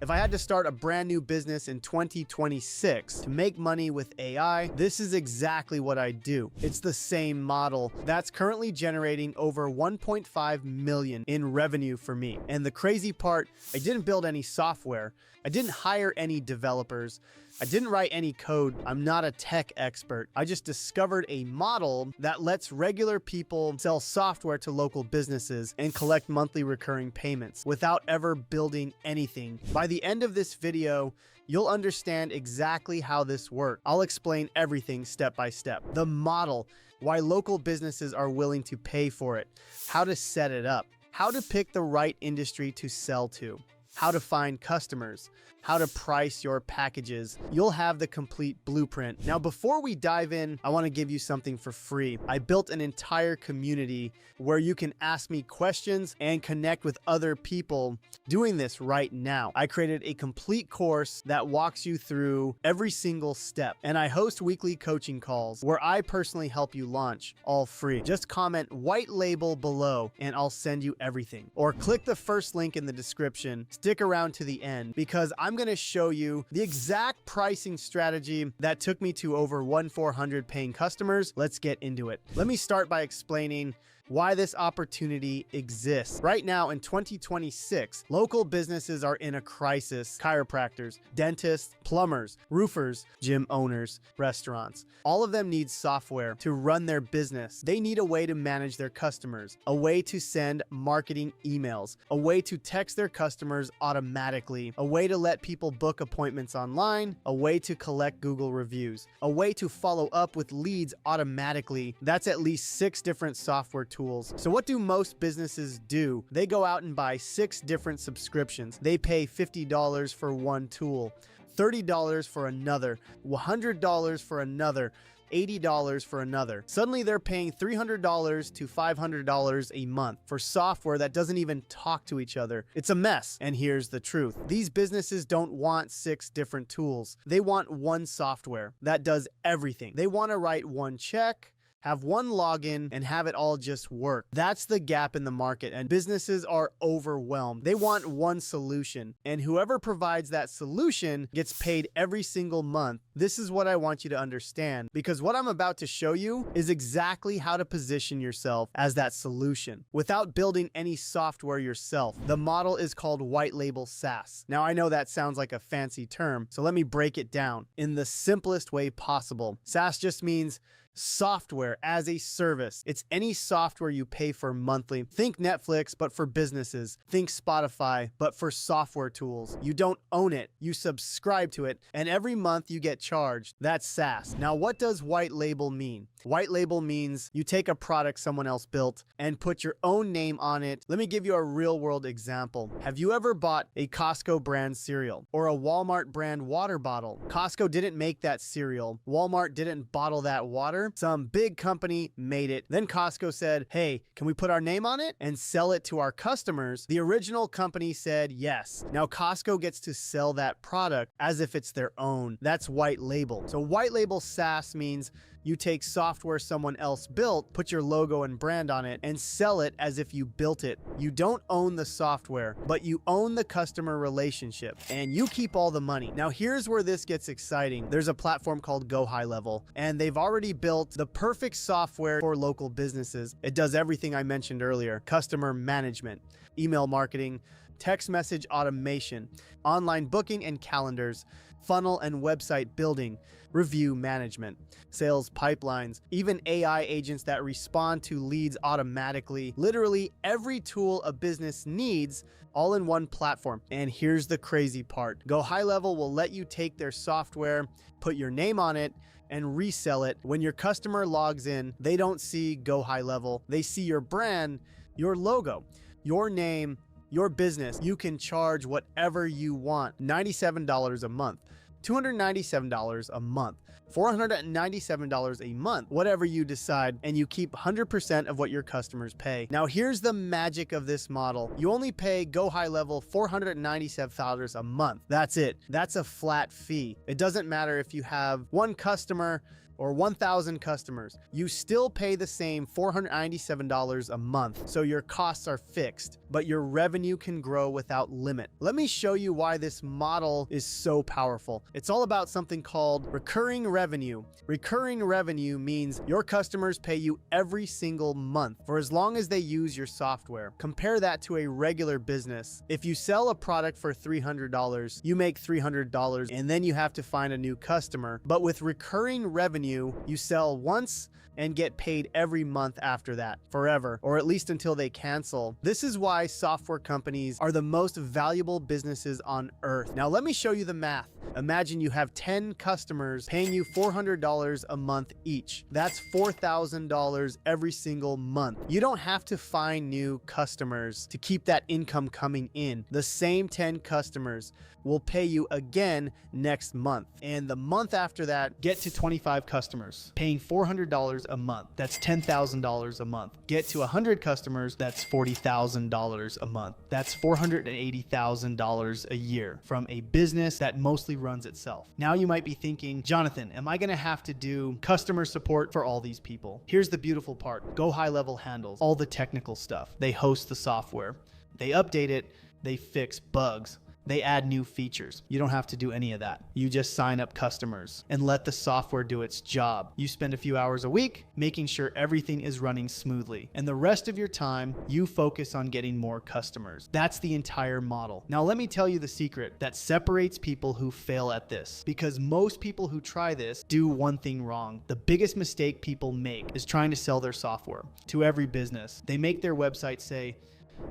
If I had to start a brand new business in 2026 to make money with AI, this is exactly what I do. It's the same model that's currently generating over 1.5 million in revenue for me. And the crazy part, I didn't build any software. I didn't hire any developers. I didn't write any code. I'm not a tech expert. I just discovered a model that lets regular people sell software to local businesses and collect monthly recurring payments without ever building anything. By the end of this video, you'll understand exactly how this works. I'll explain everything step by step. The model, why local businesses are willing to pay for it, how to set it up, how to pick the right industry to sell to, how to find customers, how to price your packages. You'll have the complete blueprint. Now, before we dive in, I want to give you something for free. I built an entire community where you can ask me questions and connect with other people doing this right now. I created a complete course that walks you through every single step, and I host weekly coaching calls where I personally help you launch, all free. Just comment Whitelabel below and I'll send you everything. Or click the first link in the description. Stick around to the end because I'm going to show you the exact pricing strategy that took me to over 1,400 paying customers. Let's get into it. Let me start by explaining why this opportunity exists. Right now in 2026, local businesses are in a crisis. Chiropractors, dentists, plumbers, roofers, gym owners, restaurants. All of them need software to run their business. They need a way to manage their customers, a way to send marketing emails, a way to text their customers automatically, a way to let people book appointments online, a way to collect Google reviews, a way to follow up with leads automatically. That's at least 6 different software tools. So what do most businesses do? They go out and buy 6 different subscriptions. They pay $50 for one tool, $30 for another, $100 for another, $80 for another. Suddenly they're paying $300 to $500 a month for software that doesn't even talk to each other. It's a mess. And here's the truth. These businesses don't want 6 different tools. They want one software that does everything. They want to write one check, have one login, and have it all just work. That's the gap in the market, and businesses are overwhelmed. They want one solution, and whoever provides that solution gets paid every single month. This is what I want you to understand, because what I'm about to show you is exactly how to position yourself as that solution without building any software yourself. The model is called Whitelabel SaaS. Now, I know that sounds like a fancy term, so let me break it down in the simplest way possible. SaaS just means software as a service. It's any software you pay for monthly. Think Netflix, but for businesses. Think Spotify, but for software tools. You don't own it. You subscribe to it, and every month you get charged. That's SaaS. Now, what does white label mean? White label means you take a product someone else built and put your own name on it. Let me give you a real world example. Have you ever bought a Costco brand cereal or a Walmart brand water bottle? Costco didn't make that cereal. Walmart didn't bottle that water. Some big company made it. Then Costco said, hey, can we put our name on it and sell it to our customers? The original company said yes. Now Costco gets to sell that product as if it's their own. That's white label. So white label SaaS means you take software someone else built, put your logo and brand on it, and sell it as if you built it. You don't own the software, but you own the customer relationship, and you keep all the money. Now, here's where this gets exciting. There's a platform called GoHighLevel, and they've already built the perfect software for local businesses. It does everything I mentioned earlier: customer management, email marketing, text message automation, online booking and calendars, funnel and website building, review management, sales pipelines, even AI agents that respond to leads automatically. Literally every tool a business needs, all in one platform. And here's the crazy part. GoHighLevel will let you take their software, put your name on it, and resell it. When your customer logs in, they don't see GoHighLevel. They see your brand, your logo, your name, your business. You can charge whatever you want. $97 a month, $297 a month, $497 a month, whatever you decide, and you keep 100% of what your customers pay. Now, here's the magic of this model. You only pay GoHighLevel $497 a month. That's it. That's a flat fee. It doesn't matter if you have one customer, or 1,000 customers, you still pay the same $497 a month, so your costs are fixed, but your revenue can grow without limit. Let me show you why this model is so powerful. It's all about something called recurring revenue. Recurring revenue means your customers pay you every single month for as long as they use your software. Compare that to a regular business. If you sell a product for $300, you make $300 and then you have to find a new customer. But with recurring revenue, you sell once and get paid every month after that, forever, or at least until they cancel. This is why software companies are the most valuable businesses on earth. Now let me show you the math. Imagine you have 10 customers paying you $400 a month each. That's $4,000 every single month. You don't have to find new customers to keep that income coming in. The same 10 customers will pay you again next month. And the month after that, get to 25 customers paying $400 a month. That's $10,000 a month. Get to 100 customers, that's $40,000 a month. That's $480,000 a year from a business that mostly runs itself. Now you might be thinking, Jonathan, am I going to have to do customer support for all these people? Here's the beautiful part. GoHighLevel handles all the technical stuff. They host the software. They update it. They fix bugs. They add new features. You don't have to do any of that. You just sign up customers and let the software do its job. You spend a few hours a week making sure everything is running smoothly. And the rest of your time, you focus on getting more customers. That's the entire model. Now, let me tell you the secret that separates people who fail at this, because most people who try this do one thing wrong. The biggest mistake people make is trying to sell their software to every business. They make their website say,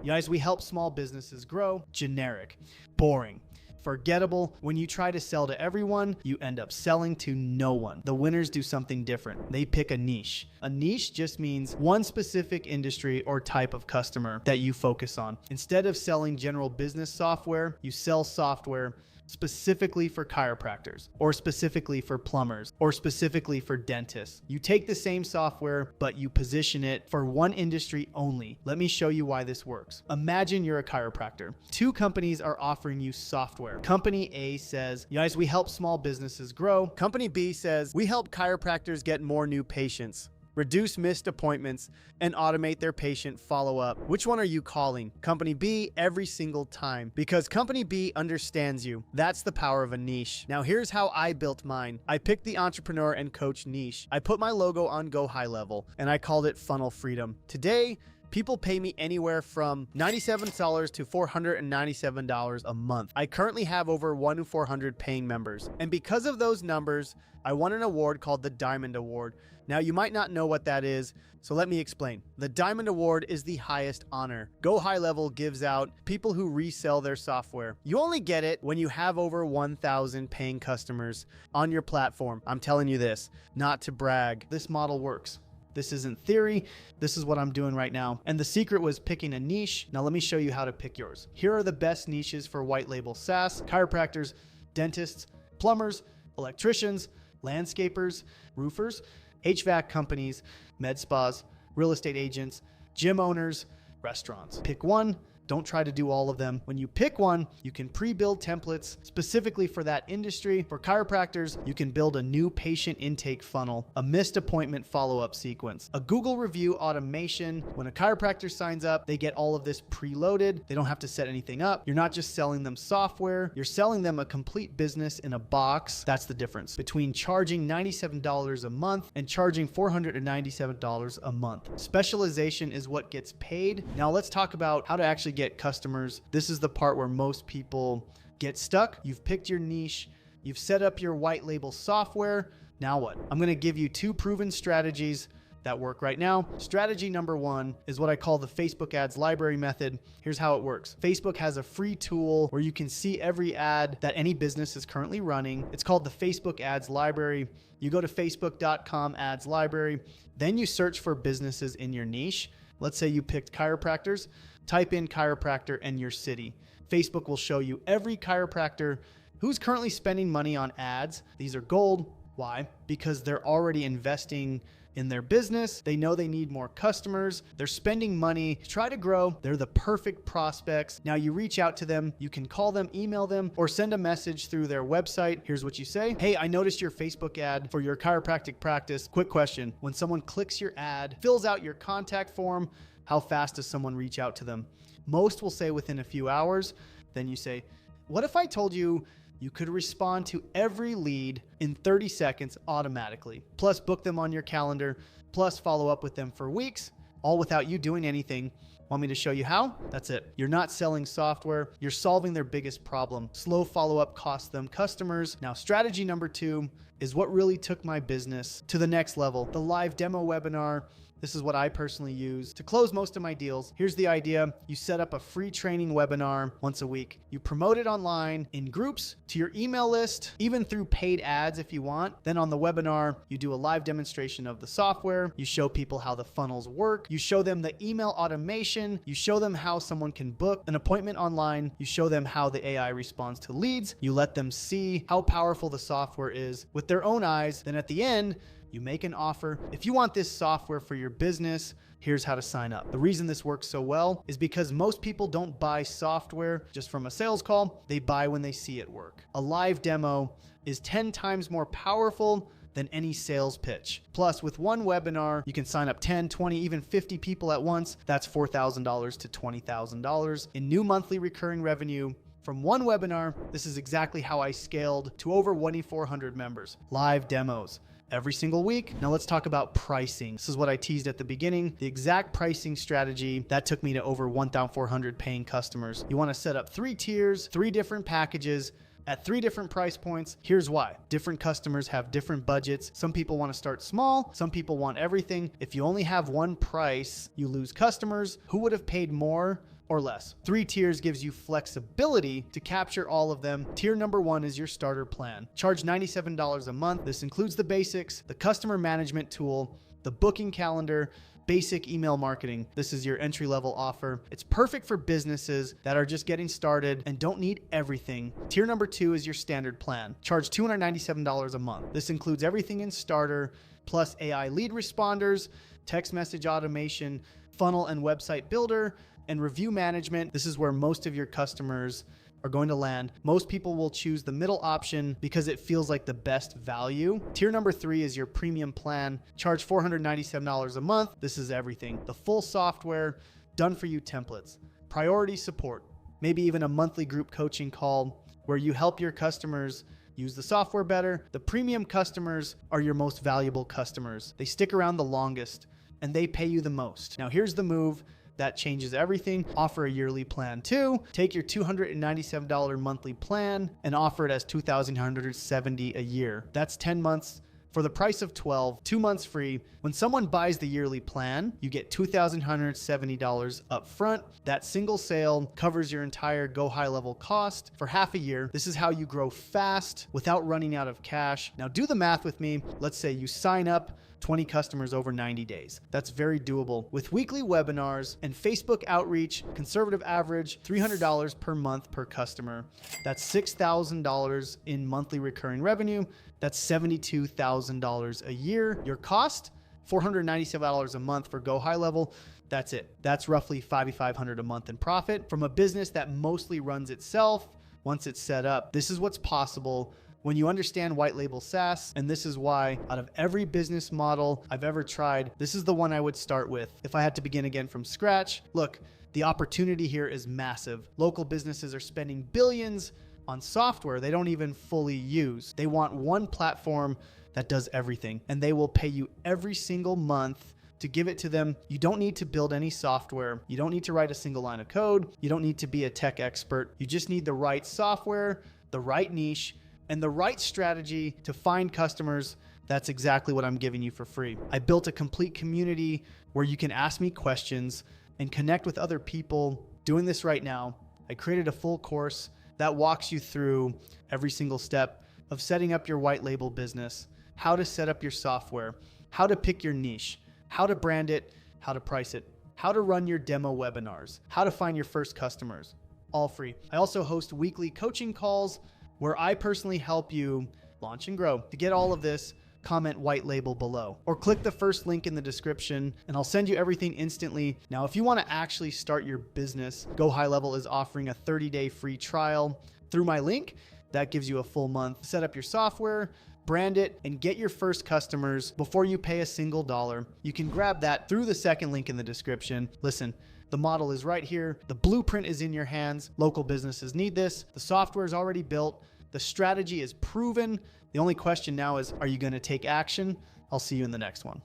guys, we help small businesses grow. Generic, boring, forgettable. When you try to sell to everyone, you end up selling to no one. The winners do something different. They pick a niche. A niche just means one specific industry or type of customer that you focus on. Instead of selling general business software, you sell software specifically for chiropractors, or specifically for plumbers, or specifically for dentists. You take the same software, but you position it for one industry only. Let me show you why this works. Imagine you're a chiropractor. Two companies are offering you software. Company A says, guys, we help small businesses grow. Company B says, we help chiropractors get more new patients, reduce missed appointments, and automate their patient follow-up. Which one are you calling? Company B every single time, because Company B understands you. That's the power of a niche. Now here's how I built mine. I picked the entrepreneur and coach niche. I put my logo on GoHighLevel and I called it Funnel Freedom. Today, people pay me anywhere from $97 to $497 a month. I currently have over 1,400 paying members. And because of those numbers, I won an award called the Diamond Award. Now, you might not know what that is, so let me explain. The Diamond Award is the highest honor GoHighLevel gives out people who resell their software. You only get it when you have over 1,000 paying customers on your platform. I'm telling you this, not to brag. This model works. This isn't theory. This is what I'm doing right now. And the secret was picking a niche. Now let me show you how to pick yours. Here are the best niches for white label SaaS: chiropractors, dentists, plumbers, electricians, landscapers, roofers, HVAC companies, med spas, real estate agents, gym owners, restaurants. Pick one. Don't try to do all of them. When you pick one, you can pre-build templates specifically for that industry. For chiropractors, you can build a new patient intake funnel, a missed appointment follow-up sequence, a Google review automation. When a chiropractor signs up, they get all of this preloaded. They don't have to set anything up. You're not just selling them software. You're selling them a complete business in a box. That's the difference between charging $97 a month and charging $497 a month. Specialization is what gets paid. Now let's talk about how to actually get customers. This is the part where most people get stuck. You've picked your niche. You've set up your white label software. Now what? I'm going to give you two proven strategies that work right now. Strategy number one is what I call the Facebook ads library method. Here's how it works. Facebook has a free tool where you can see every ad that any business is currently running. It's called the Facebook ads library. You go to facebook.com ads library, then you search for businesses in your niche. Let's say you picked chiropractors. Type in chiropractor and your city. Facebook will show you every chiropractor who's currently spending money on ads. These are gold. Why? Because they're already investing in their business. They know they need more customers. They're spending money to try to grow. They're the perfect prospects. Now you reach out to them. You can call them, email them, or send a message through their website. Here's what you say. Hey, I noticed your Facebook ad for your chiropractic practice. Quick question. When someone clicks your ad, fills out your contact form, how fast does someone reach out to them? Most will say within a few hours. Then you say, what if I told you you could respond to every lead in 30 seconds automatically, plus book them on your calendar, plus follow up with them for weeks, all without you doing anything? Want me to show you how? That's it. You're not selling software. You're solving their biggest problem. Slow follow-up costs them customers. Now, strategy number 2 is what really took my business to the next level. The live demo webinar. This is what I personally use to close most of my deals. Here's the idea. You set up a free training webinar once a week. You promote it online in groups to your email list, even through paid ads if you want. Then on the webinar, you do a live demonstration of the software. You show people how the funnels work. You show them the email automation. You show them how someone can book an appointment online. You show them how the AI responds to leads. You let them see how powerful the software is with their own eyes. Then at the end, you make an offer. If you want this software for your business, here's how to sign up. The reason this works so well is because most people don't buy software just from a sales call. They buy when they see it work. A live demo is 10 times more powerful than any sales pitch. Plus, with one webinar, you can sign up 10, 20, even 50 people at once. That's $4,000 to $20,000 in new monthly recurring revenue. From one webinar, this is exactly how I scaled to over 2,400 members. Live demos every single week. Now let's talk about pricing. This is what I teased at the beginning. The exact pricing strategy that took me to over 1,400 paying customers. You want to set up 3 tiers, 3 different packages at 3 different price points. Here's why. Different customers have different budgets. Some people want to start small. Some people want everything. If you only have one price, you lose customers who would have paid more or less. 3 tiers gives you flexibility to capture all of them. Tier number 1 is your starter plan. Charge $97 a month. This includes the basics, the customer management tool, the booking calendar, basic email marketing. This is your entry-level offer. It's perfect for businesses that are just getting started and don't need everything. Tier number 2 is your standard plan. Charge $297 a month. This includes everything in starter, plus AI lead responders, text message automation, funnel and website builder, and review management. This is where most of your customers are going to land. Most people will choose the middle option because it feels like the best value. Tier number 3 is your premium plan. Charge $497 a month. This is everything. The full software, done for you templates, priority support, maybe even a monthly group coaching call where you help your customers use the software better. The premium customers are your most valuable customers. They stick around the longest and they pay you the most. Now here's the move that changes everything. Offer a yearly plan too. Take your $297 monthly plan and offer it as $2,170 a year. That's 10 months for the price of 12, 2 months free. When someone buys the yearly plan, you get $2,170 up front. That single sale covers your entire GoHighLevel cost for half a year. This is how you grow fast without running out of cash. Now do the math with me. Let's say you sign up 20 customers over 90 days. That's very doable. With weekly webinars and Facebook outreach, conservative average $300 per month per customer. That's $6,000 in monthly recurring revenue. That's $72,000 a year. Your cost, $497 a month for GoHighLevel. That's it. That's roughly $5,500 a month in profit from a business that mostly runs itself once it's set up. This is what's possible when you understand white label SaaS, and this is why out of every business model I've ever tried, this is the one I would start with if I had to begin again from scratch. Look, the opportunity here is massive. Local businesses are spending billions on software they don't even fully use. They want one platform that does everything, and they will pay you every single month to give it to them. You don't need to build any software. You don't need to write a single line of code. You don't need to be a tech expert. You just need the right software, the right niche, and the right strategy to find customers. That's exactly what I'm giving you for free. I built a complete community where you can ask me questions and connect with other people doing this right now. I created a full course that walks you through every single step of setting up your white label business, how to set up your software, how to pick your niche, how to brand it, how to price it, how to run your demo webinars, how to find your first customers, all free. I also host weekly coaching calls where I personally help you launch and grow. To get all of this, comment Whitelabel below, or click the first link in the description and I'll send you everything instantly. Now, if you want to actually start your business, GoHighLevel is offering a 30-day free trial through my link. That gives you a full month. Set up your software, brand it, and get your first customers before you pay a single dollar. You can grab that through the second link in the description. Listen, the model is right here. The blueprint is in your hands. Local businesses need this. The software is already built. The strategy is proven. The only question now is, are you going to take action? I'll see you in the next one.